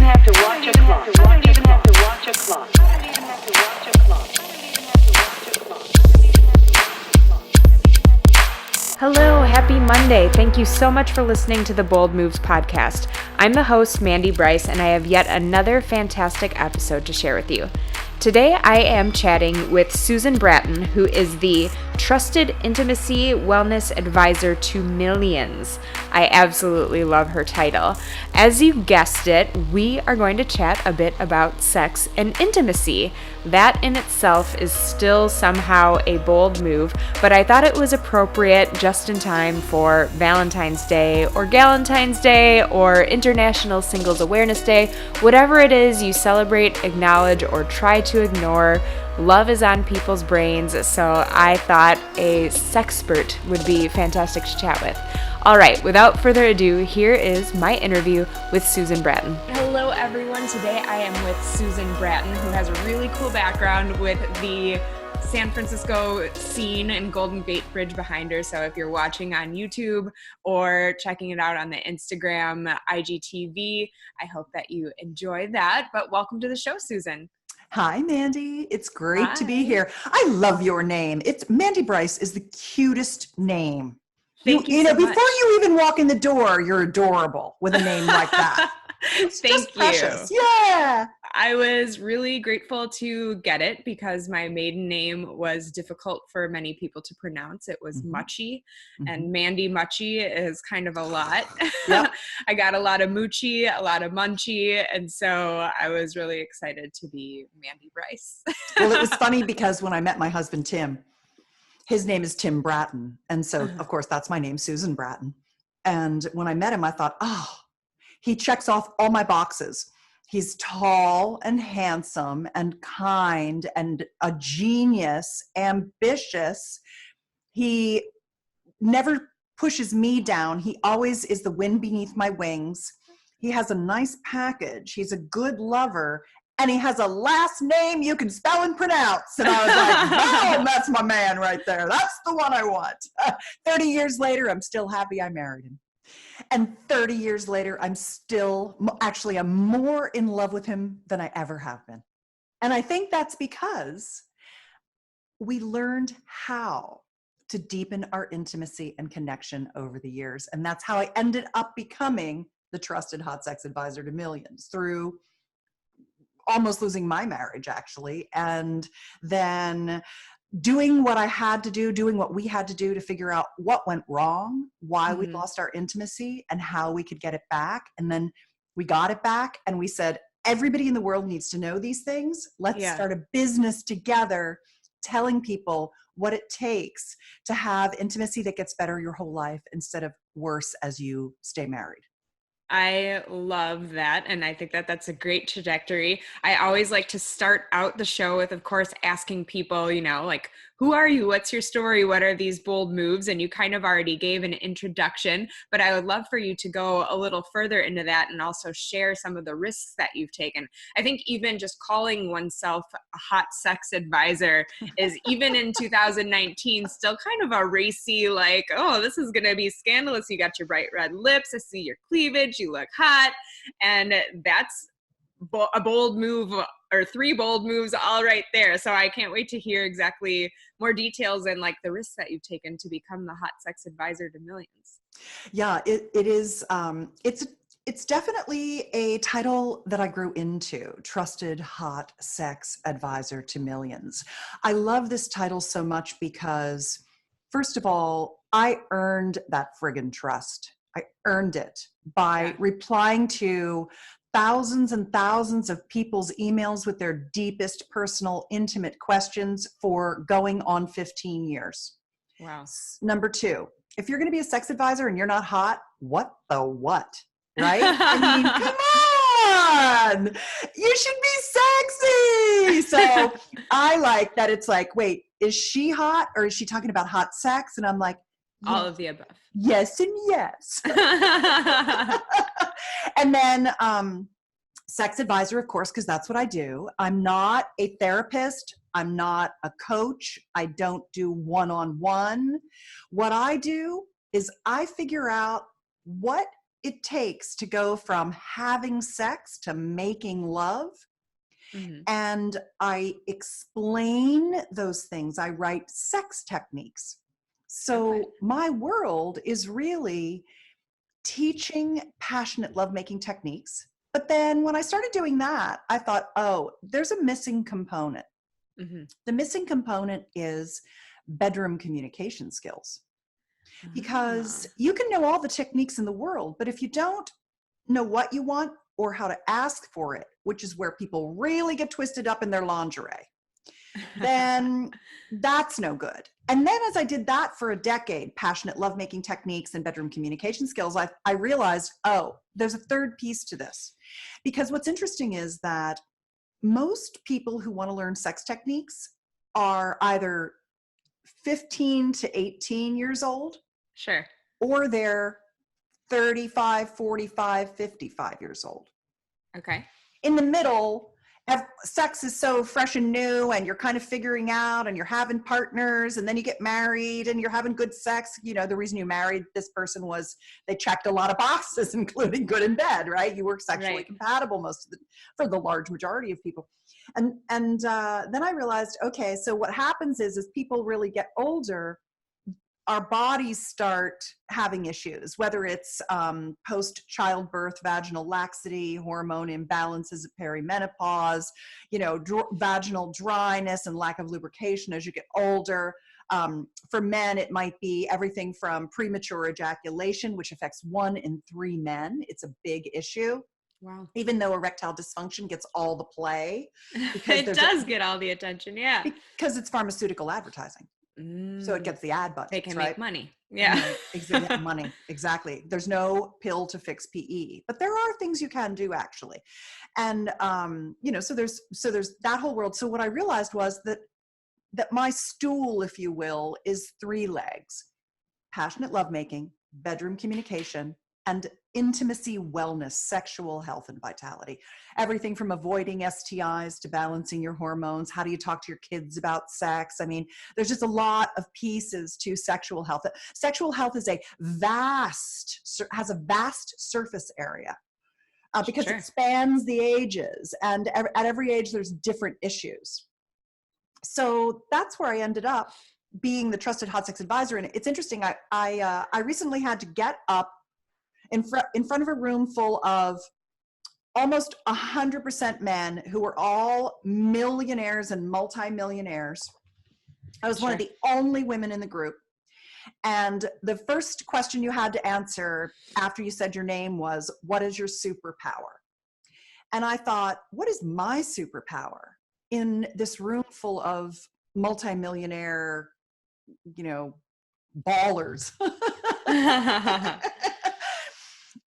have to watch a clock. I don't even have to watch a clock. I don't even have to watch a clock. Hello, happy Monday. Thank you so much for listening to the Bold Moves podcast. I'm the host, Mandy Bryce, and I have yet another fantastic episode to share with you. Today, I am chatting with Susan Bratton, who is the Trusted Intimacy Wellness Advisor to Millions. I absolutely love her title. As you guessed it, we are going to chat a bit about sex and intimacy. That in itself is still somehow a bold move, but I thought it was appropriate just in time for Valentine's Day or Galentine's Day or International Singles Awareness Day. Whatever it is you celebrate, acknowledge, or try to ignore, love is on people's brains, so I thought a sexpert would be fantastic to chat with. All right, without further ado, here is my interview with Susan Bratton. Hello, everyone. Today I am with Susan Bratton, who has a really cool background with the San Francisco scene and Golden Gate Bridge behind her. So if you're watching on YouTube or checking it out on the Instagram, IGTV, I hope that you enjoy that. But welcome to the show, Susan. Hi, Mandy. It's great to be here. I love your name. It's Mandy Bryce is the cutest name. Thank you so much. Before you even walk in the door, you're adorable with a name like that. It's Thank just you. precious. Yeah. I was really grateful to get it because my maiden name was difficult for many people to pronounce. It was Muchie, and Mandy Muchie is kind of a lot. Yep. I got a lot of Moochie, a lot of Munchie, and so I was really excited to be Mandy Bryce. Well, it was funny because when I met my husband, Tim, his name is Tim Bratton. And so, of course, that's my name, Susan Bratton. And when I met him, I thought, he checks off all my boxes. He's tall and handsome and kind and a genius, ambitious. He never pushes me down. He always is the wind beneath my wings. He has a nice package. He's a good lover. And he has a last name you can spell and pronounce. And I was like, wow, that's my man right there. That's the one I want. 30 years later, I'm still happy I married him. And 30 years later, I'm more in love with him than I ever have been. And I think that's because we learned how to deepen our intimacy and connection over the years. And that's how I ended up becoming the trusted hot sex advisor to millions, through almost losing my marriage, actually, and then doing what I had to do, doing what we had to do to figure out what went wrong, why we lost our intimacy, and how we could get it back. And then we got it back, and we said, everybody in the world needs to know these things. Let's start a business together, telling people what it takes to have intimacy that gets better your whole life instead of worse as you stay married. I love that. And I think that that's a great trajectory. I always like to start out the show with, of course, asking people, like, who are you? What's your story? What are these bold moves? And you kind of already gave an introduction, but I would love for you to go a little further into that and also share some of the risks that you've taken. I think even just calling oneself a hot sex advisor is, even in 2019, still kind of a racy, like, oh, this is going to be scandalous. You got your bright red lips. I see your cleavage. You look hot. And that's a bold move, or three bold moves all right there. So I can't wait to hear exactly more details and like the risks that you've taken to become the hot sex advisor to millions. Yeah, it is. It's definitely a title that I grew into, Trusted Hot Sex Advisor to Millions. I love this title so much because, first of all, I earned that friggin' trust. I earned it by replying to thousands and thousands of people's emails with their deepest personal, intimate questions for going on 15 years. Wow. Number two, if you're going to be a sex advisor and you're not hot, what the what? Right? I mean, come on! You should be sexy! So I like that it's like, wait, is she hot or is she talking about hot sex? And I'm like, all of the above. Yes and yes. And then sex advisor, of course, because that's what I do. I'm not a therapist. I'm not a coach. I don't do one-on-one. What I do is I figure out what it takes to go from having sex to making love. Mhm. And I explain those things. I write sex techniques. So Okay. my world is really teaching passionate lovemaking techniques. But then when I started doing that, I thought, oh, there's a missing component. Mhm. The missing component is bedroom communication skills. Because Ah. you can know all the techniques in the world, but if you don't know what you want or how to ask for it, which is where people really get twisted up in their lingerie, then that's no good. And then as I did that for a decade, passionate lovemaking techniques and bedroom communication skills, I realized, oh, there's a third piece to this. Because what's interesting is that most people who want to learn sex techniques are either 15 to 18 years old, Sure. or they're 35, 45, 55 years old. Okay. In the middle, sex is so fresh and new, and you're kind of figuring out, and you're having partners, and then you get married and you're having good sex. You know, the reason you married this person was they checked a lot of boxes, including good and bad, right? You were sexually Right. compatible for the large majority of people. And then I realized, okay, so what happens is people really get older, our bodies start having issues, whether it's post-childbirth vaginal laxity, hormone imbalances of perimenopause, vaginal dryness and lack of lubrication as you get older. For men, it might be everything from premature ejaculation, which affects 1 in 3 men. It's a big issue. Wow. Even though erectile dysfunction gets all the play, because It does get all the attention. Yeah. because it's pharmaceutical advertising. So it gets the ad They budgets, can right? make money. Yeah. Right. Exactly. Money. Exactly. There's no pill to fix PE, but there are things you can do actually. And, so there's that whole world. So what I realized was that my stool, if you will, is 3 legs: passionate lovemaking, bedroom communication, and intimacy, wellness, sexual health, and vitality. Everything from avoiding STIs to balancing your hormones. How do you talk to your kids about sex? I mean, there's just a lot of pieces to sexual health. Sexual health has a vast surface area because Sure. it spans the ages, and at every age there's different issues. So that's where I ended up being the trusted hot sex advisor. And it's interesting. I recently had to get up in front of a room full of almost 100% men who were all millionaires and multimillionaires. I was one of Sure. the only women in the group. And the first question you had to answer after you said your name was, what is your superpower? And I thought, what is my superpower in this room full of multimillionaire, ballers?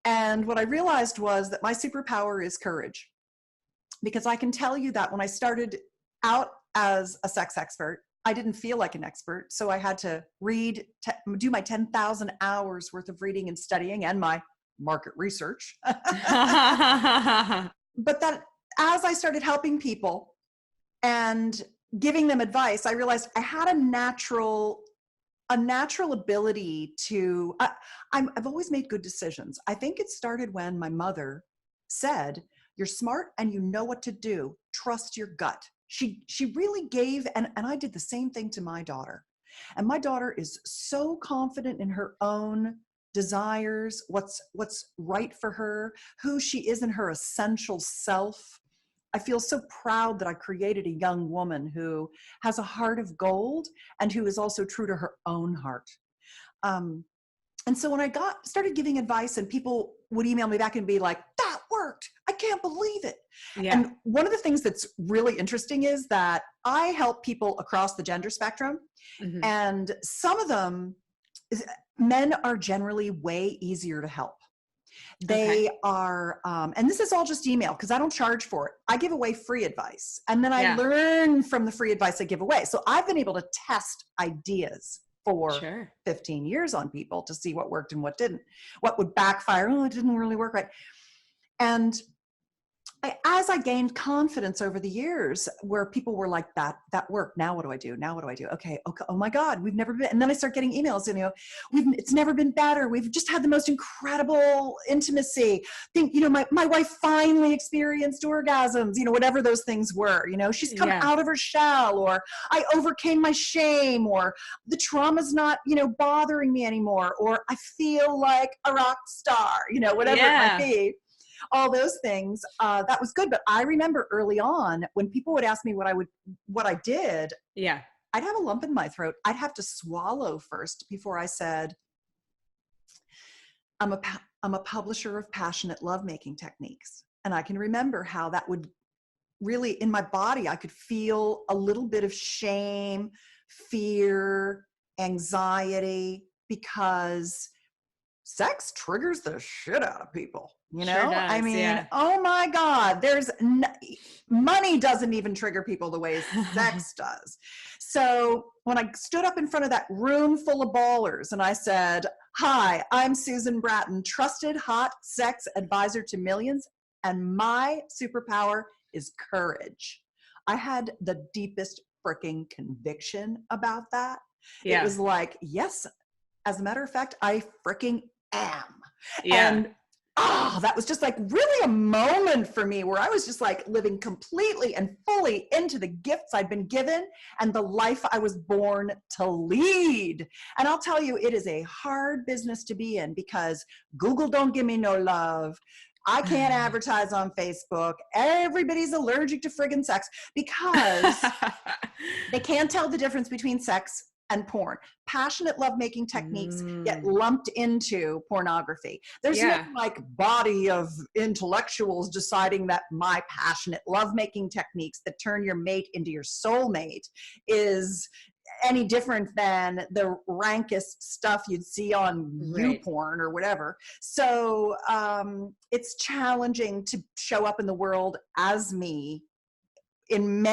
And what I realized was that my superpower is courage. Because I can tell you that when I started out as a sex expert, I didn't feel like an expert. So I had to do my 10,000 hours worth of reading and studying and my market research. But that as I started helping people and giving them advice, I realized I had a natural ability to, I've always made good decisions. I think it started when my mother said, you're smart and you know what to do. Trust your gut. She really gave, and I did the same thing to my daughter. And my daughter is so confident in her own desires, what's right for her, who she is in her essential self. I feel so proud that I created a young woman who has a heart of gold and who is also true to her own heart. And so when I started giving advice and people would email me back and be like, that worked. I can't believe it. Yeah. And one of the things that's really interesting is that I help people across the gender spectrum. Mhm. And some of them, men are generally way easier to help. They are, and this is all just email because I don't charge for it. I give away free advice and then I learn from the free advice I give away. So I've been able to test ideas for 15 years on people to see what worked and what didn't, what would backfire. Oh, it didn't really work right. And as I gained confidence over the years, where people were like, that worked. Now what do I do? Now what do I do? Okay. Oh my God, we've never been. And then I start getting emails, it's never been better. We've just had the most incredible intimacy. My wife finally experienced orgasms, whatever those things were, she's come Yeah. out of her shell, or I overcame my shame, or the trauma's not, bothering me anymore, or I feel like a rock star, whatever it might Yeah. be. All those things, that was good. But I remember early on when people would ask me what I did, Yeah. I'd have a lump in my throat. I'd have to swallow first before I said, I'm a publisher of passionate lovemaking techniques. And I can remember how that would really, in my body, I could feel a little bit of shame, fear, anxiety, because sex triggers the shit out of people. Sure does, yeah. Oh my God, money doesn't even trigger people the way sex does. So when I stood up in front of that room full of ballers and I said, hi, I'm Susan Bratton, trusted hot sex advisor to millions, and my superpower is courage. I had the deepest freaking conviction about that. Yeah. It was like, yes, as a matter of fact, I freaking am. Yeah. And that was just like really a moment for me where I was just like living completely and fully into the gifts I'd been given and the life I was born to lead. And I'll tell you, it is a hard business to be in because Google don't give me no love. I can't advertise on Facebook. Everybody's allergic to friggin' sex because they can't tell the difference between sex and porn. Passionate lovemaking techniques get lumped into pornography. There's no like body of intellectuals deciding that my passionate lovemaking techniques that turn your mate into your soulmate is any different than the rankest stuff you'd see on YouPorn or whatever. So it's challenging to show up in the world as me in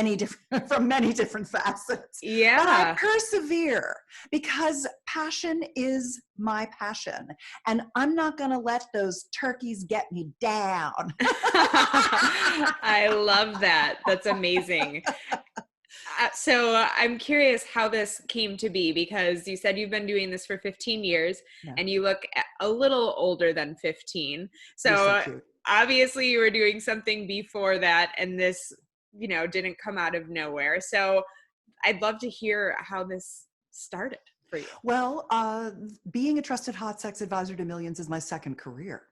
from many different facets. Yeah. But I persevere because passion is my passion. And I'm not going to let those turkeys get me down. I love that. That's amazing. So I'm curious how this came to be, because you said you've been doing this for 15 years and you look a little older than 15. So obviously you were doing something before that, and this didn't come out of nowhere. So I'd love to hear how this started for you. Well, being a trusted hot sex advisor to millions is my second career.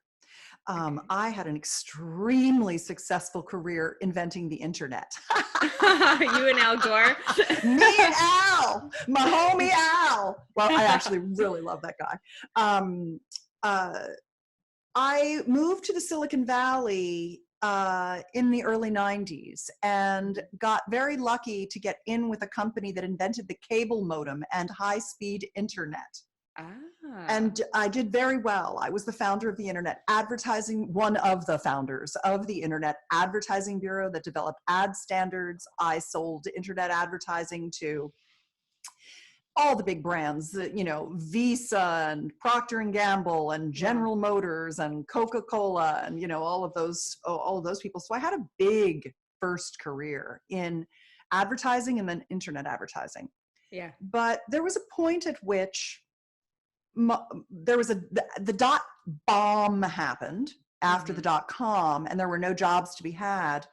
I had an extremely successful career inventing the internet. You and Al Gore? Me and Al, my homie Al. Well, I actually really love that guy. I moved to the Silicon Valley in the early 90s and got very lucky to get in with a company that invented the cable modem and high-speed internet. And I did very well. I was the founder of the Internet Advertising, one of the founders of the Internet Advertising Bureau that developed ad standards. I sold internet advertising to all the big brands, Visa and Procter and Gamble and General Motors and Coca-Cola and, all of those people. So I had a big first career in advertising and then internet advertising. Yeah. But there was a point at which the dot bomb happened after the .com, and there were no jobs to be had.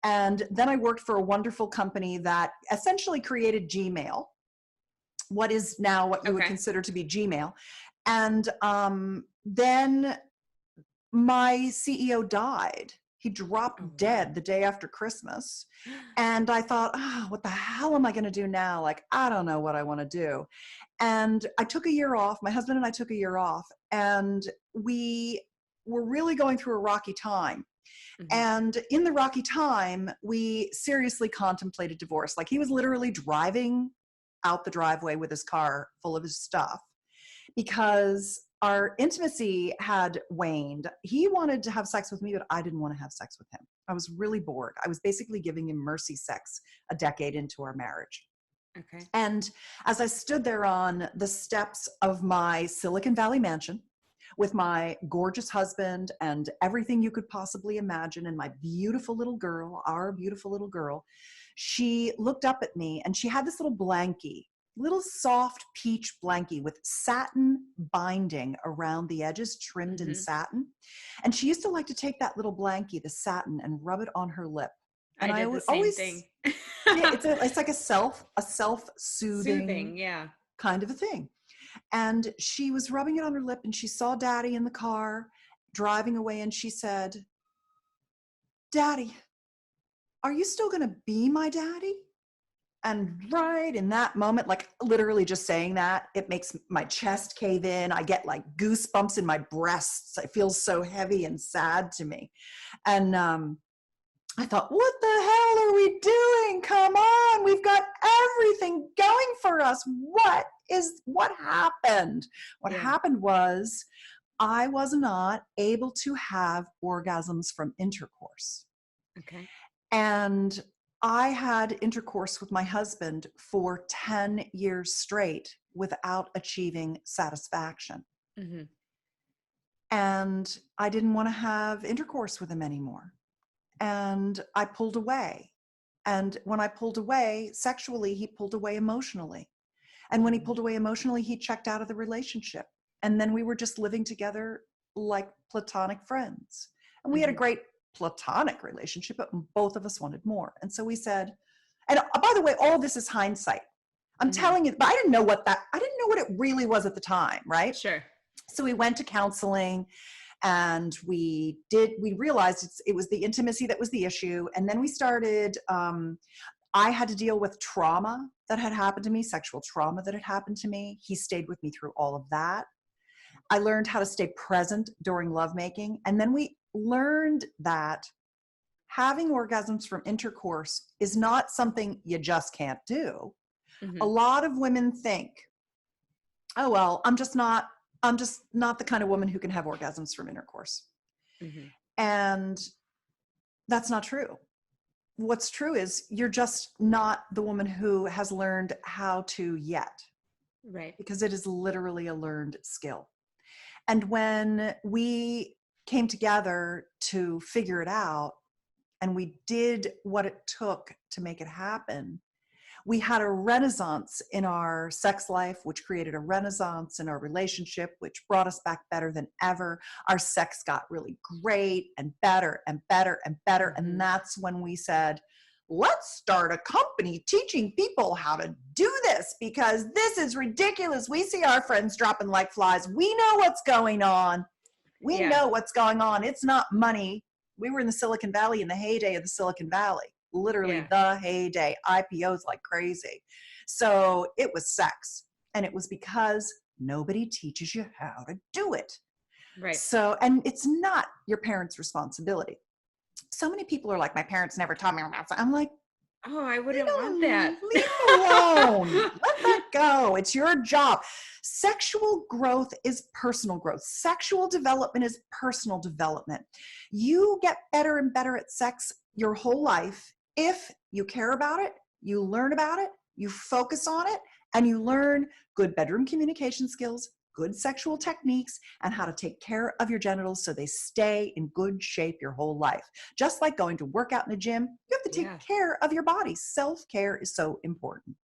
And then I worked for a wonderful company that essentially created Gmail, what is now what you would consider to be Gmail. And then my CEO died. He dropped dead the day after Christmas. And I thought, what the hell am I going to do now? Like, I don't know what I want to do. And I took a year off. My husband and I took a year off. And we were really going through a rocky time. And in the rocky time, we seriously contemplated divorce. Like, he was literally driving out the driveway with his car full of his stuff because our intimacy had waned. He wanted to have sex with me, but I didn't want to have sex with him. I was really bored. I was basically giving him mercy sex a decade into our marriage. And as I stood there on the steps of my Silicon Valley mansion, with my gorgeous husband and everything you could possibly imagine, and my beautiful little girl, our beautiful little girl, she looked up at me and she had this little blankie, little soft peach blankie with satin binding around the edges, trimmed in satin. And she used to like to take that little blankie, the satin, and rub it on her lip. And I I did the would same always, thing. yeah, it's like a self-soothing Soothing, yeah. kind of a thing. And she was rubbing it on her lip, and she saw Daddy in the car driving away, and she said, "Daddy, are you still going to be my daddy?" And right in that moment, like literally just saying that, it makes my chest cave in. I get like goosebumps in my breasts. It feels so heavy and sad to me. And I thought, what the hell are we doing? Come on, we've got everything going for us. What happened? What happened was I was not able to have orgasms from intercourse. Okay. And I had intercourse with my husband for 10 years straight without achieving satisfaction. Mm-hmm. And I didn't want to have intercourse with him anymore. And I pulled away. And when I pulled away sexually, he pulled away emotionally. And when he pulled away emotionally, he checked out of the relationship. And then we were just living together like platonic friends. And we had a great platonic relationship, but both of us wanted more. And so we said, and by the way, all this is hindsight. I'm telling you, but I didn't know what it really was at the time, right? Sure. So we went to counseling, and we realized it was the intimacy that was the issue. And then we started, I had to deal with trauma that had happened to me, sexual trauma that had happened to me. He stayed with me through all of that. I learned how to stay present during lovemaking. And then we learned that having orgasms from intercourse is not something you just can't do. Mm-hmm. A lot of women think, oh, well, I'm just not the kind of woman who can have orgasms from intercourse. Mm-hmm. And that's not true. What's true is you're just not the woman who has learned how to yet. Right. Because it is literally a learned skill. And when we came together to figure it out, and we did what it took to make it happen, we had a renaissance in our sex life, which created a renaissance in our relationship, which brought us back better than ever. Our sex got really great and better and better and better. Mm-hmm. And that's when we said, let's start a company teaching people how to do this, because this is ridiculous. We see our friends dropping like flies. We know what's going on. We know what's going on. It's not money. We were in the Silicon Valley in the heyday of the Silicon Valley. Literally the heyday, IPOs like crazy. So it was sex. And it was because nobody teaches you how to do it. Right. So, and it's not your parents' responsibility. So many people are like, my parents never taught me about it. I'm like, oh, I wouldn't want that. Leave it alone. Let that go. It's your job. Sexual growth is personal growth. Sexual development is personal development. You get better and better at sex your whole life if you care about it, you learn about it, you focus on it, and you learn good bedroom communication skills, good sexual techniques, and how to take care of your genitals so they stay in good shape your whole life. Just like going to work out in a gym, you have to take care of your body. Self-care is so important.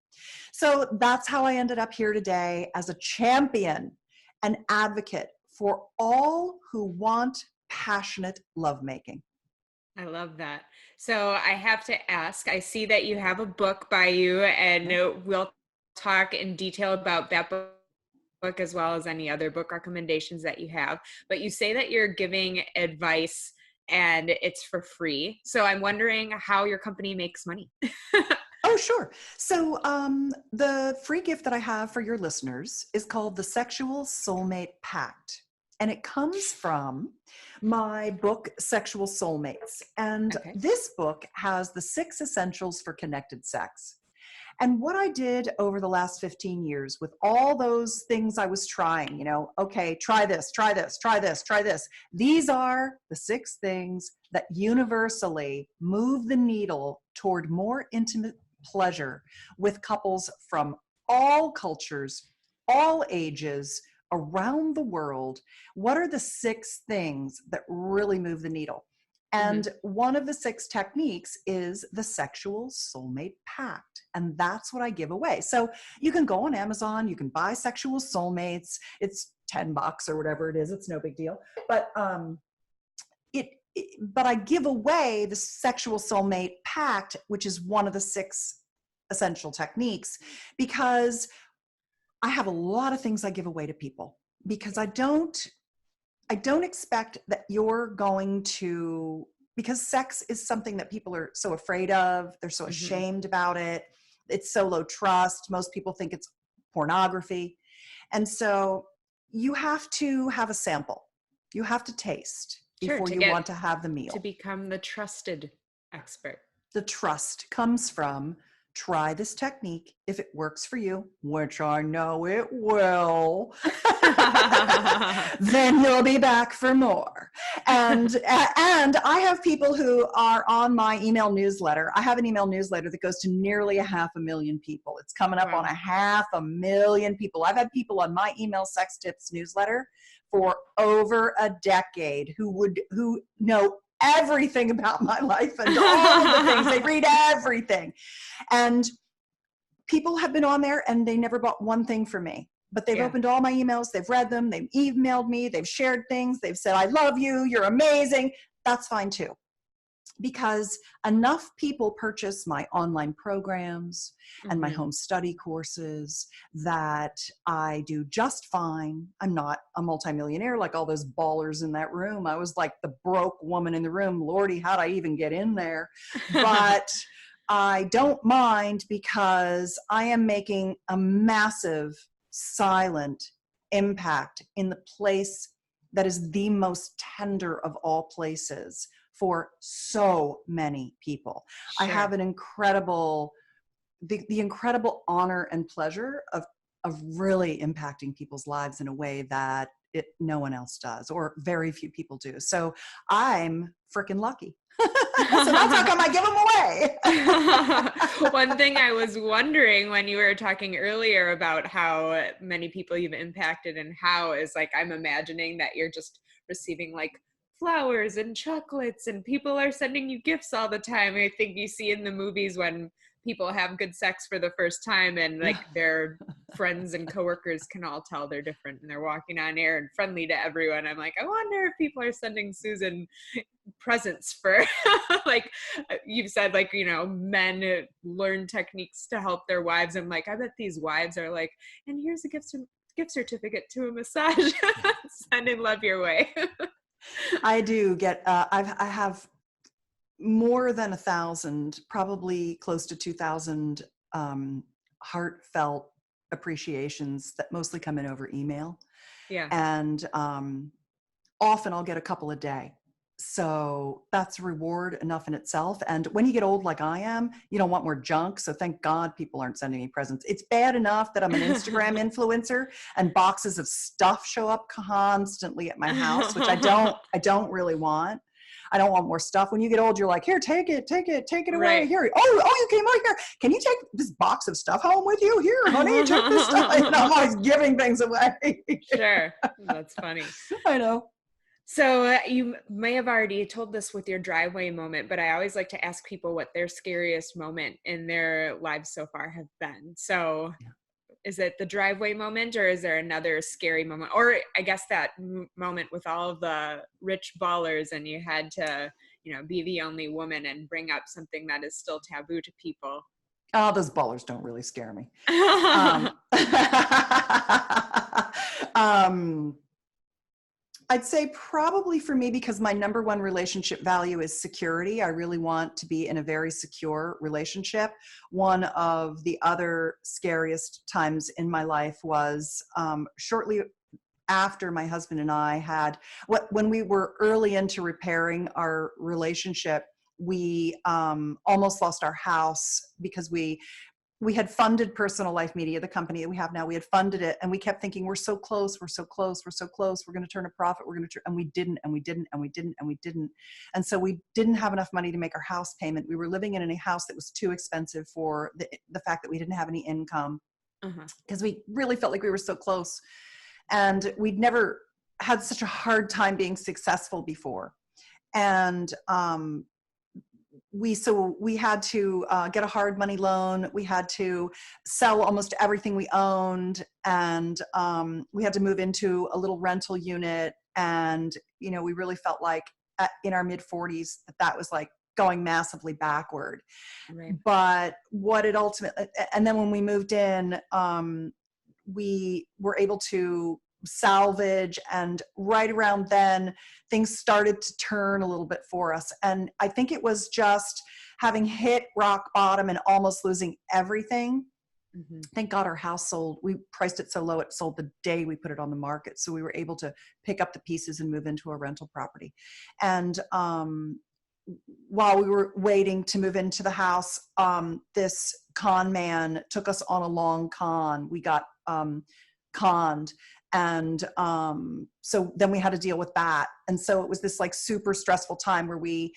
So that's how I ended up here today as a champion, an advocate for all who want passionate lovemaking. I love that. So I have to ask, I see that you have a book by you, and we'll talk in detail about that book as well as any other book recommendations that you have. But you say that you're giving advice and it's for free. So I'm wondering how your company makes money. Oh, sure. So the free gift that I have for your listeners is called the Sexual Soulmate Pact. And it comes from my book, Sexual Soulmates. And this book has the 6 essentials for connected sex. And what I did over the last 15 years with all those things I was trying, okay, try this, try this, try this, try this. These are the 6 things that universally move the needle toward more intimate pleasure with couples from all cultures, all ages, around the world, what are the 6 things that really move the needle? And one of the 6 techniques is the sexual soulmate pact. And that's what I give away. So you can go on Amazon, you can buy sexual soulmates. It's $10 or whatever it is. It's no big deal. But but I give away the sexual soulmate pact, which is one of the 6 essential techniques, because I have a lot of things I give away to people, because I don't expect that you're going to, because sex is something that people are so afraid of. They're so ashamed about it. It's so low trust. Most people think it's pornography. And so you have to have a sample. You have to taste before you want to have the meal. To become the trusted expert. The trust comes from, try this technique. If it works for you, which I know it will, then you'll be back for more. And I have people who are on my email newsletter. I have an email newsletter that goes to nearly 500,000 people. It's coming up on 500,000 people. I've had people on my email sex tips newsletter for over a decade who know everything about my life and all the things. They read everything. And people have been on there and they never bought one thing from me, but they've opened all my emails. They've read them. They've emailed me. They've shared things. They've said, I love you. You're amazing. That's fine too. Because enough people purchase my online programs and my home study courses that I do just fine. I'm not a multimillionaire like all those ballers in that room. I was like the broke woman in the room. Lordy, how'd I even get in there? But I don't mind, because I am making a massive silent impact in the place that is the most tender of all places for so many people. Sure. I have an incredible, the incredible honor and pleasure of really impacting people's lives in a way that no one else does, or very few people do. So I'm freaking lucky. So that's how come I give them away. One thing I was wondering when you were talking earlier about how many people you've impacted and how is like, I'm imagining that you're just receiving like flowers and chocolates and people are sending you gifts all the time. I think you see in the movies when people have good sex for the first time and like their friends and coworkers can all tell they're different and they're walking on air and friendly to everyone. I'm like, I wonder if people are sending Susan presents for like you've said, like, you know, men learn techniques to help their wives. I'm like, I bet these wives are like, and here's a gift certificate to a massage. Sending love your way. I do get, I have more than 1,000, probably close to 2,000 heartfelt appreciations that mostly come in over email. Yeah. And often I'll get a couple a day. So that's reward enough in itself. And when you get old like I am, you don't want more junk. So thank God people aren't sending me presents. It's bad enough that I'm an Instagram influencer and boxes of stuff show up constantly at my house, which I don't really want. I don't want more stuff. When you get old, you're like, here, take it away. Right. Here. Oh, you came out here. Can you take this box of stuff home with you? Here, honey, take this stuff. And I'm always giving things away. Sure. That's funny. I know. So you may have already told this with your driveway moment, but I always like to ask people what their scariest moment in their lives so far have been. So is it the driveway moment, or is there another scary moment? Or I guess that moment with all of the rich ballers and you had to, you know, be the only woman and bring up something that is still taboo to people. Oh, those ballers don't really scare me. I'd say probably for me, because my number one relationship value is security. I really want to be in a very secure relationship. One of the other scariest times in my life was shortly after my husband and I had, when we were early into repairing our relationship, we almost lost our house because we had funded Personal Life Media, the company that we have now. We had funded it and we kept thinking, we're so close, we're so close, we're so close. We're going to turn a profit. And we didn't. And so we didn't have enough money to make our house payment. We were living in a house that was too expensive for the fact that we didn't have any income, because we really felt like we were so close. and we'd never had such a hard time being successful before. And we had to get a hard money loan. We had to sell almost everything we owned, and we had to move into a little rental unit. And we really felt like in our mid 40s that was like going massively backward. Right. But what it ultimately, and then when we moved in, we were able to salvage, and right around then things started to turn a little bit for us. And I think it was just having hit rock bottom and almost losing everything. Thank God our house sold. We priced it so low it sold the day we put it on the market, so we were able to pick up the pieces and move into a rental property. And while we were waiting to move into the house, this con man took us on a long con. We got conned. And so then we had to deal with that. And so it was this like super stressful time where we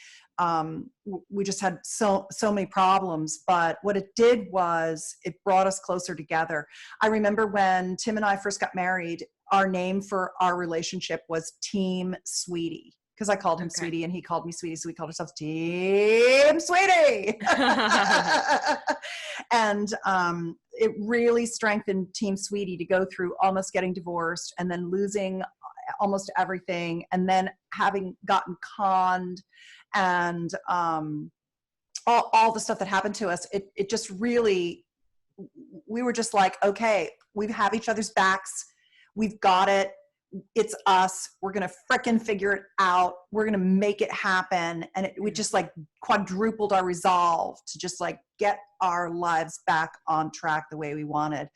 just had so many problems. But what it did was it brought us closer together. I remember when Tim and I first got married, our name for our relationship was Team Sweetie, because I called him Sweetie and he called me Sweetie. So we called ourselves Team Sweetie. And it really strengthened Team Sweetie to go through almost getting divorced and then losing almost everything, and then having gotten conned, and all the stuff that happened to us. It just really, we were just like, okay, we have each other's backs. We've got it. It's us. We're going to frickin' figure it out. We're going to make it happen. And we just like quadrupled our resolve to just like get our lives back on track the way we wanted.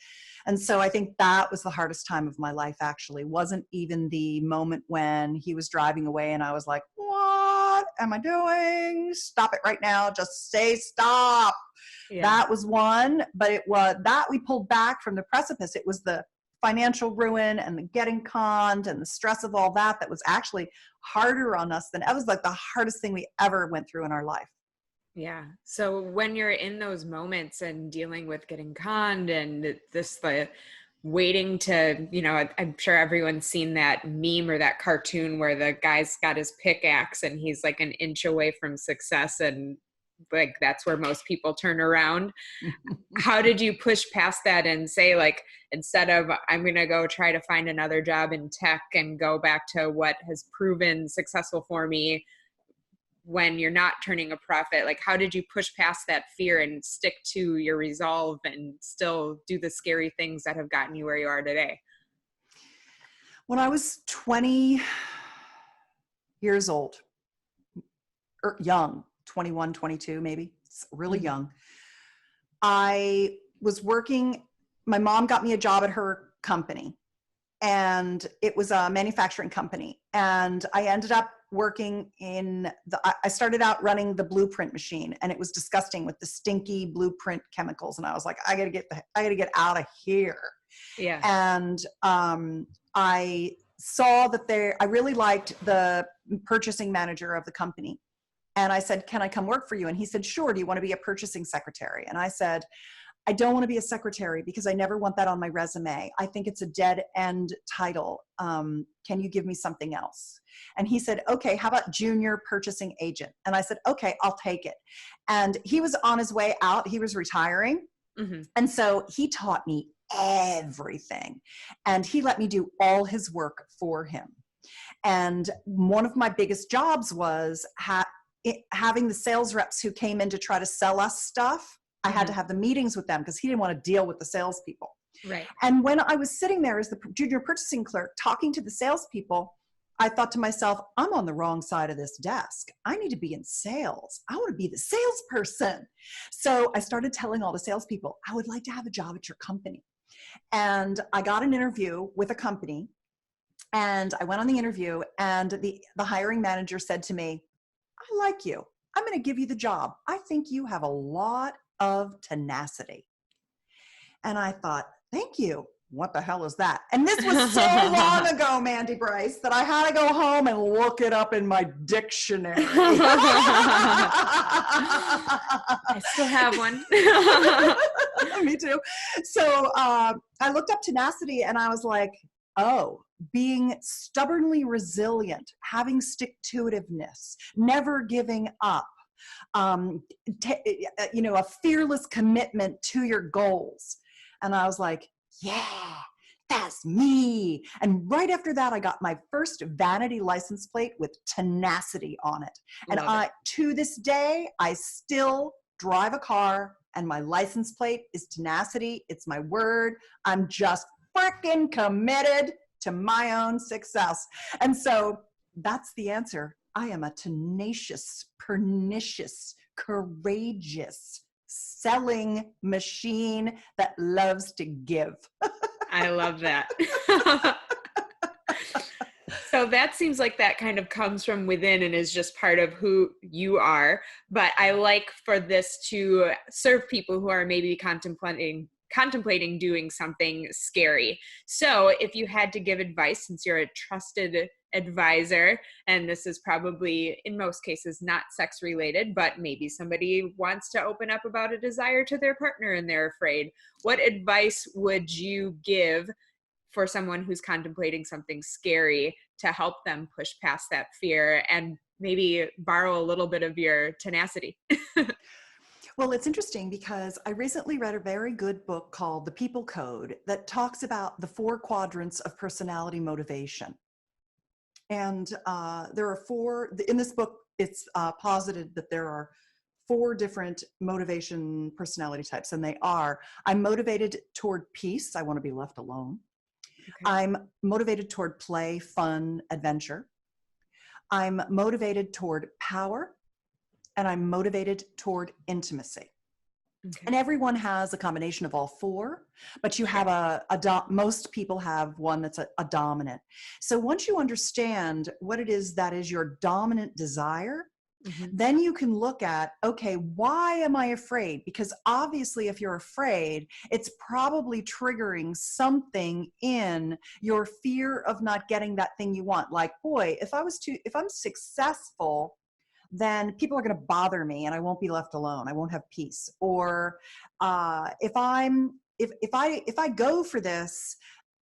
And so I think that was the hardest time of my life, actually. Wasn't even the moment when he was driving away and I was like, what am I doing? Stop it right now. Just say stop. Yeah. That was one, but it was that we pulled back from the precipice. It was the financial ruin and the getting conned and the stress of all that was actually harder on us than, it was like the hardest thing we ever went through in our life. Yeah. So when you're in those moments and dealing with getting conned and the waiting to, I'm sure everyone's seen that meme or that cartoon where the guy's got his pickaxe and he's like an inch away from success, and like that's where most people turn around. How did you push past that and say, like, instead of I'm going to go try to find another job in tech and go back to what has proven successful for me when you're not turning a profit, like how did you push past that fear and stick to your resolve and still do the scary things that have gotten you where you are today? When I was 20 years old, or young, 21, 22, maybe, it's really young, I was working. My mom got me a job at her company, and it was a manufacturing company. And I ended up working I started out running the blueprint machine, and it was disgusting with the stinky blueprint chemicals. And I was like, I gotta get out of here. Yeah. And I saw that I really liked the purchasing manager of the company. And I said, can I come work for you? And he said, sure. Do you want to be a purchasing secretary? And I said, I don't want to be a secretary because I never want that on my resume. I think it's a dead end title. Can you give me something else? And he said, okay, how about junior purchasing agent? And I said, okay, I'll take it. And he was on his way out. He was retiring. Mm-hmm. And so he taught me everything. And he let me do all his work for him. And one of my biggest jobs was having the sales reps who came in to try to sell us stuff. I had to have the meetings with them because he didn't want to deal with the salespeople. Right. And when I was sitting there as the junior purchasing clerk talking to the salespeople, I thought to myself, I'm on the wrong side of this desk. I need to be in sales. I want to be the salesperson. So I started telling all the salespeople, I would like to have a job at your company. And I got an interview with a company, and I went on the interview, and the hiring manager said to me, I like you. I'm going to give you the job. I think you have a lot of tenacity. And I thought, thank you. What the hell is that? And this was so long ago, Mandy Bryce, that I had to go home and look it up in my dictionary. I still have one. Me too. So I looked up tenacity, and I was like, Oh, being stubbornly resilient, having stick-to-itiveness, never giving up, a fearless commitment to your goals. And I was like, yeah, that's me. And right after that, I got my first vanity license plate with tenacity on it. And Love it. to this day, I still drive a car and my license plate is tenacity. It's my word. I'm just freaking committed to my own success. And so that's the answer. I am a tenacious, pernicious, courageous selling machine that loves to give. I love that. So that seems like that kind of comes from within and is just part of who you are. But I like for this to serve people who are maybe contemplating doing something scary. So if you had to give advice, since you're a trusted advisor, and this is probably in most cases not sex related, but maybe somebody wants to open up about a desire to their partner and they're afraid, what advice would you give for someone who's contemplating something scary to help them push past that fear and maybe borrow a little bit of your tenacity? Well, it's interesting because I recently read a very good book called The People Code that talks about the 4 quadrants of personality motivation. And there are 4, in this book, it's posited that there are 4 different motivation personality types. And they are, I'm motivated toward peace. I want to be left alone. Okay. I'm motivated toward play, fun, adventure. I'm motivated toward power. And I'm motivated toward intimacy. Okay. And everyone has a combination of all 4, but you have most people have one that's a dominant. So once you understand what it is that is your dominant desire, then you can look at, okay, why am I afraid? Because obviously if you're afraid, it's probably triggering something in your fear of not getting that thing you want. Like, boy, if I'm successful, then people are going to bother me and I won't be left alone. I won't have peace. Or if I go for this,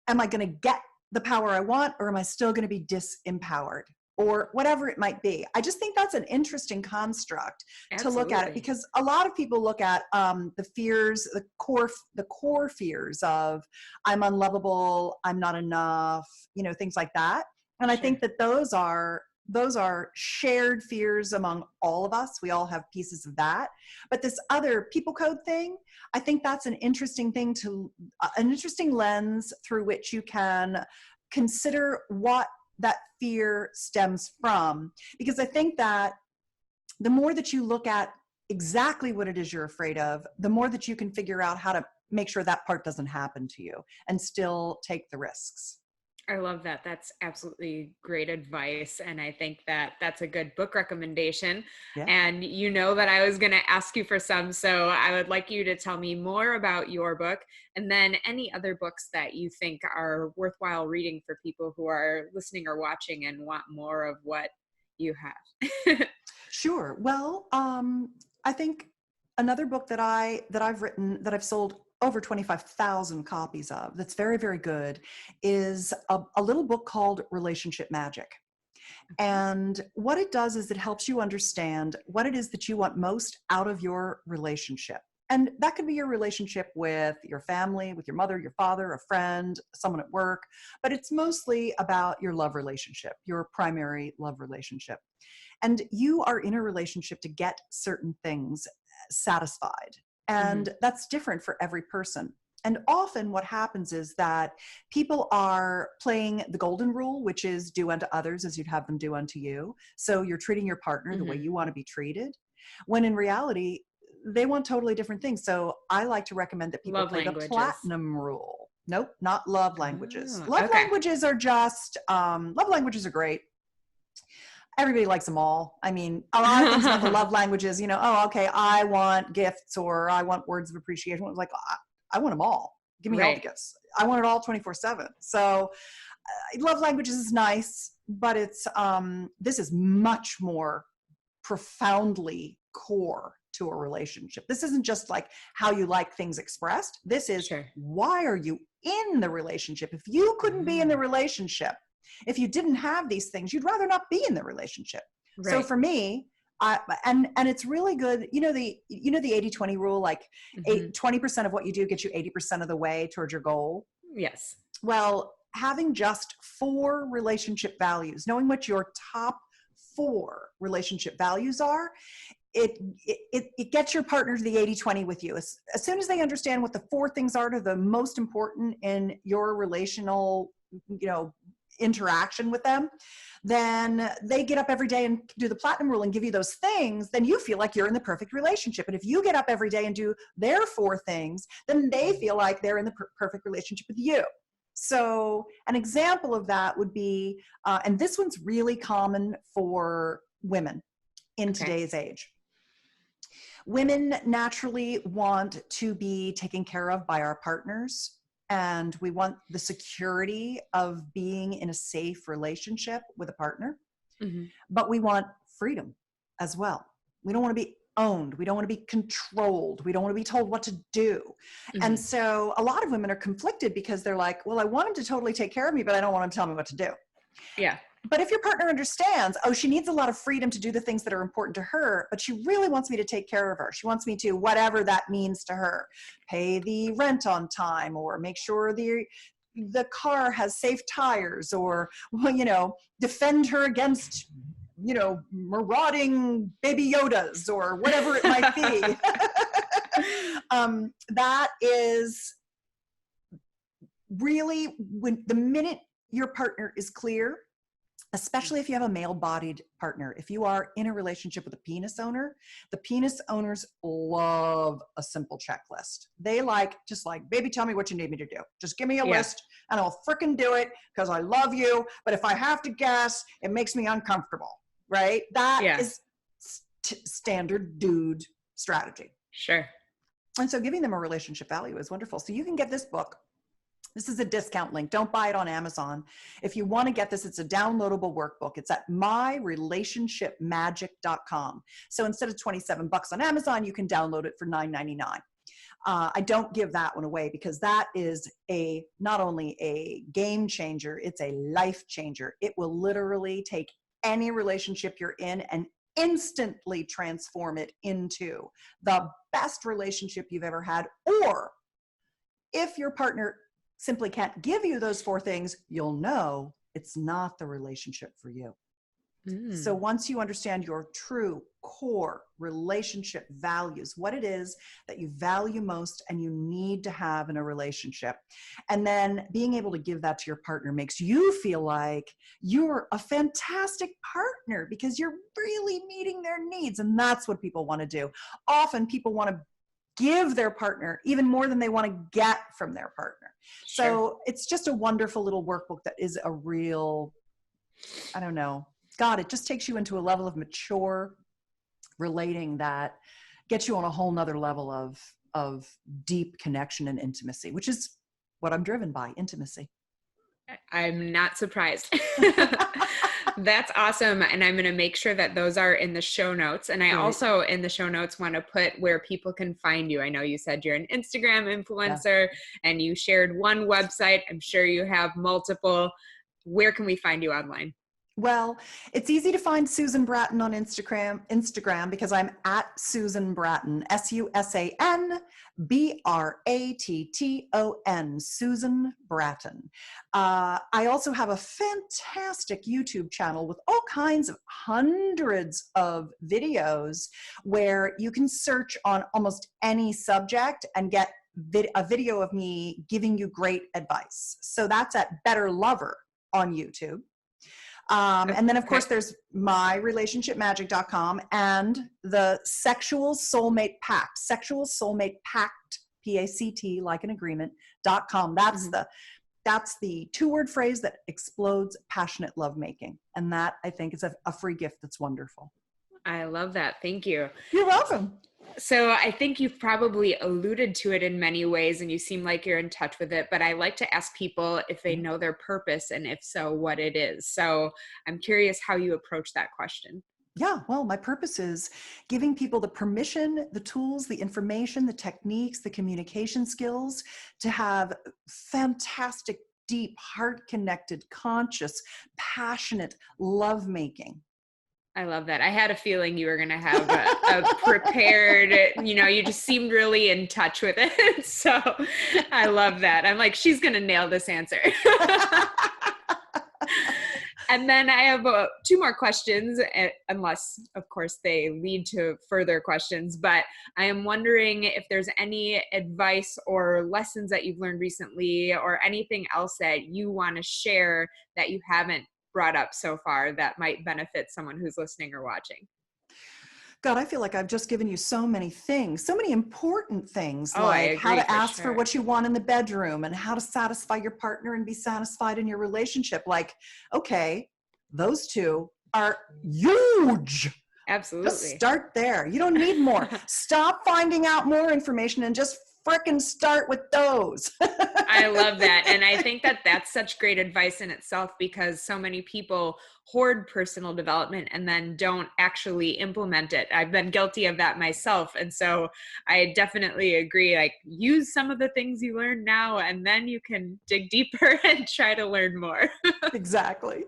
am I going to get the power I want, or am I still going to be disempowered, or whatever it might be? I just think that's an interesting construct to look at it, because a lot of people look at the fears, the core fears of I'm unlovable, I'm not enough, things like that. And I think that those are shared fears among all of us. We all have pieces of that. But this other people code thing, I think that's an interesting thing an interesting lens through which you can consider what that fear stems from. Because I think that the more that you look at exactly what it is you're afraid of, the more that you can figure out how to make sure that part doesn't happen to you and still take the risks. I love that. That's absolutely great advice. And I think that that's a good book recommendation. Yeah. And you know that I was going to ask you for some. So I would like you to tell me more about your book, and then any other books that you think are worthwhile reading for people who are listening or watching and want more of what you have. Sure. Well, I think another book that I've written, that I've sold over 25,000 copies of, that's very, very good, is a little book called Relationship Magic. And what it does is it helps you understand what it is that you want most out of your relationship. And that could be your relationship with your family, with your mother, your father, a friend, someone at work, but it's mostly about your love relationship, your primary love relationship. And you are in a relationship to get certain things satisfied. And that's different for every person. And often what happens is that people are playing the golden rule, which is do unto others as you'd have them do unto you. So you're treating your partner the way you want to be treated, when in reality, they want totally different things. So I like to recommend that people play the platinum rule. Nope, not love languages. Love languages are just, love languages are great. Everybody likes them all. I mean, a lot of things about the love languages, okay, I want gifts, or I want words of appreciation. It was like, I want them all. Give me all the gifts. I want it all 24/7. So love languages is nice, but it's, this is much more profoundly core to a relationship. This isn't just like how you like things expressed. This is Sure. why are you in the relationship? If you couldn't be in the relationship, if you didn't have these things, you'd rather not be in the relationship. So Right. for me, and it's really good. You know the 80-20 rule, like Mhm. 20% of what you do gets you 80% of the way towards your goal. Yes. Well, having just 4 relationship values, knowing what your top 4 relationship values are, it gets your partner to the 80-20 with you. As soon as they understand what the 4 things are that are the most important in your relational, interaction with them, then they get up every day and do the platinum rule and give you those things, then you feel like you're in the perfect relationship. And if you get up every day and do their 4 things, then they feel like they're in the perfect relationship with you. So an example of that would be, and this one's really common for women in today's age. Women naturally want to be taken care of by our partners, and we want the security of being in a safe relationship with a partner, Mhm. but we want freedom as well. We don't want to be owned. We don't want to be controlled. We don't want to be told what to do. And Mhm. so a lot of women are conflicted because they're like, well, I want him to totally take care of me, but I don't want him to tell me what to do. Yeah. But if your partner understands, oh, she needs a lot of freedom to do the things that are important to her, but she really wants me to take care of her. She wants me to, whatever that means to her, pay the rent on time, or make sure the car has safe tires, or, defend her against, marauding baby Yodas, or whatever it might be. That is really, when the minute your partner is clear, especially if you have a male-bodied partner. If you are in a relationship with a penis owner, the penis owners love a simple checklist. They just like, baby, tell me what you need me to do. Just give me a list and I'll frickin' do it because I love you. But if I have to guess, it makes me uncomfortable, right? That is standard dude strategy. Sure. And so giving them a relationship value is wonderful. So you can get this book. This is a discount link. Don't buy it on Amazon. If you want to get this, it's a downloadable workbook. It's at myrelationshipmagic.com. So instead of $27 on Amazon, you can download it for $9.99. I don't give that one away because that is not only a game changer, it's a life changer. It will literally take any relationship you're in and instantly transform it into the best relationship you've ever had. Or if your partner simply can't give you those 4 things, you'll know it's not the relationship for you. So once you understand your true core relationship values, what it is that you value most and you need to have in a relationship, and then being able to give that to your partner makes you feel like you're a fantastic partner because you're really meeting their needs. And that's what people want to do. Often people want to give their partner even more than they want to get from their partner. Sure. So it's just a wonderful little workbook that is a real, I don't know, God, it just takes you into a level of mature relating that gets you on a whole nother level of deep connection and intimacy, which is what I'm driven by, intimacy. I'm not surprised. That's awesome. And I'm going to make sure that those are in the show notes. And I also in the show notes want to put where people can find you. I know you said you're an Instagram influencer and you shared one website. I'm sure you have multiple. Where can we find you online? Well, it's easy to find Susan Bratton on Instagram because I'm at Susan Bratton, SusanBratton, Susan Bratton. I also have a fantastic YouTube channel with all kinds of hundreds of videos where you can search on almost any subject and get a video of me giving you great advice. So that's at Better Lover on YouTube. And then, of course, there's myrelationshipmagic.com and the Sexual Soulmate Pact, PACT, like an agreement.com. That's the 2-word phrase that explodes passionate lovemaking. And that, I think, is a free gift that's wonderful. I love that. Thank you. You're welcome. So I think you've probably alluded to it in many ways and you seem like you're in touch with it, but I like to ask people if they know their purpose and if so, what it is. So I'm curious how you approach that question. Yeah, well, my purpose is giving people the permission, the tools, the information, the techniques, the communication skills to have fantastic, deep, heart-connected, conscious, passionate lovemaking. I love that. I had a feeling you were going to have a prepared, you just seemed really in touch with it. So I love that. I'm like, she's going to nail this answer. And then I have two more questions, unless, of course, they lead to further questions. But I am wondering if there's any advice or lessons that you've learned recently or anything else that you want to share that you haven't brought up so far that might benefit someone who's listening or watching. God, I feel like I've just given you so many things, so many important things, Oh, I like how agree, to for ask for sure. what you want in the bedroom and how to satisfy your partner and be satisfied in your relationship. Like, okay, those two are huge. Just Absolutely. start there. You don't need more. Stop finding out more information and just frickin' start with those. I love that. And I think that that's such great advice in itself, because so many people hoard personal development and then don't actually implement it. I've been guilty of that myself. And so I definitely agree, like, use some of the things you learn now, and then you can dig deeper and try to learn more. Exactly.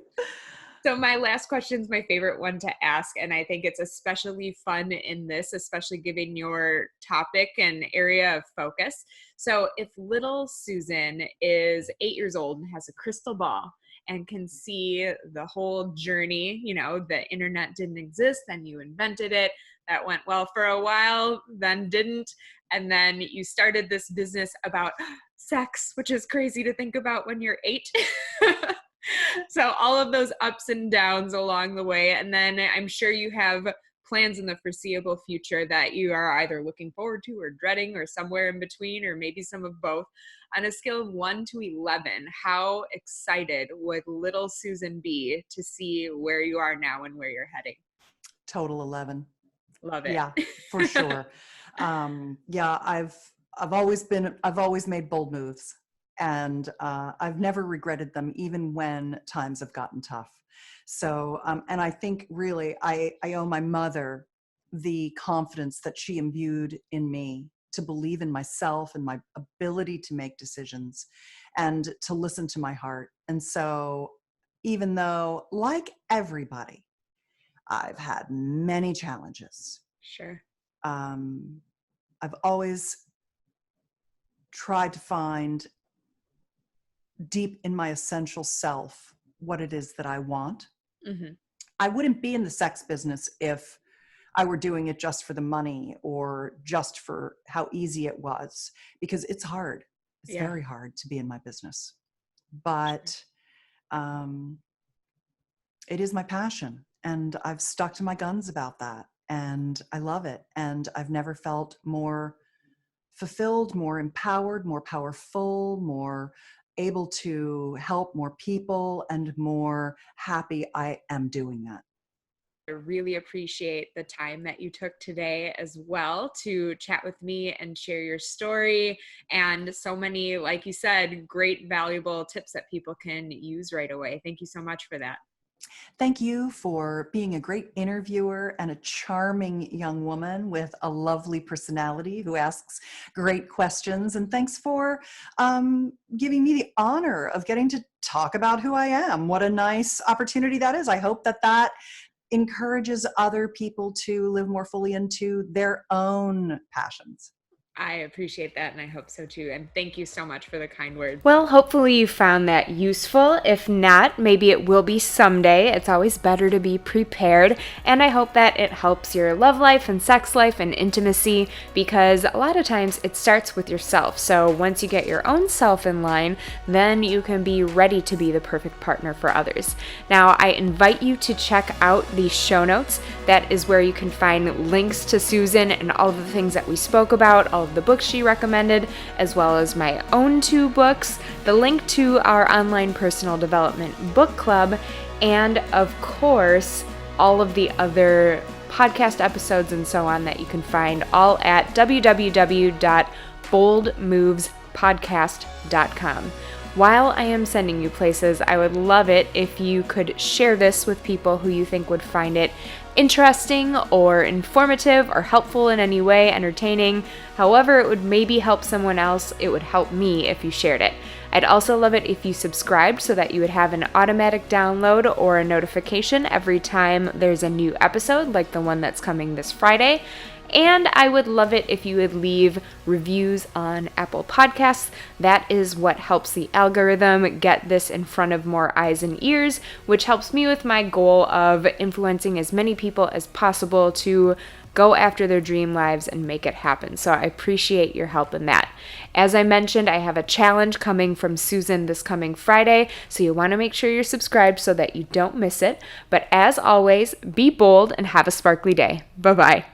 So my last question is my favorite one to ask, and I think it's especially fun in this, especially given your topic and area of focus. So if little Susan is 8 years old and has a crystal ball and can see the whole journey, the internet didn't exist, then you invented it. That went well for a while, then didn't. And then you started this business about sex, which is crazy to think about when you're 8. So all of those ups and downs along the way. And then I'm sure you have plans in the foreseeable future that you are either looking forward to or dreading or somewhere in between, or maybe some of both. On a scale of 1 to 11, how excited would little Susan be to see where you are now and where you're heading? Total 11. Love it. Yeah, for sure. Yeah, I've always made bold moves, and I've never regretted them, even when times have gotten tough. So, and I think really I owe my mother the confidence that she imbued in me to believe in myself and my ability to make decisions and to listen to my heart. And so, even though, like everybody, I've had many challenges, Sure. I've always tried to find deep in my essential self what it is that I want. Mm-hmm. I wouldn't be in the sex business if I were doing it just for the money or just for how easy it was, because it's hard. It's very hard to be in my business. But it is my passion, and I've stuck to my guns about that, and I love it. And I've never felt more fulfilled, more empowered, more powerful, more able to help more people, and more happy I am doing that. I really appreciate the time that you took today as well to chat with me and share your story, and so many, like you said, great, valuable tips that people can use right away. Thank you so much for that. Thank you for being a great interviewer and a charming young woman with a lovely personality who asks great questions. And thanks for giving me the honor of getting to talk about who I am. What a nice opportunity that is. I hope that encourages other people to live more fully into their own passions. I appreciate that, and I hope so too. And thank you so much for the kind words. Well, hopefully you found that useful. If not, maybe it will be someday. It's always better to be prepared. And I hope that it helps your love life and sex life and intimacy, because a lot of times it starts with yourself. So once you get your own self in line, then you can be ready to be the perfect partner for others. Now, I invite you to check out the show notes. That is where you can find links to Susan and all of the things that we spoke about, all of the books she recommended, as well as my own 2 books, the link to our online personal development book club, and of course, all of the other podcast episodes and so on that you can find all at www.boldmovespodcast.com. While I am sending you places, I would love it if you could share this with people who you think would find it interesting or informative or helpful in any way, entertaining. However it would maybe help someone else, it would help me if you shared it. I'd also love it if you subscribed so that you would have an automatic download or a notification every time there's a new episode, like the one that's coming this Friday. And I would love it if you would leave reviews on Apple Podcasts. That is what helps the algorithm get this in front of more eyes and ears, which helps me with my goal of influencing as many people as possible to go after their dream lives and make it happen. So I appreciate your help in that. As I mentioned, I have a challenge coming from Susan this coming Friday, so you want to make sure you're subscribed so that you don't miss it. But as always, be bold and have a sparkly day. Bye-bye.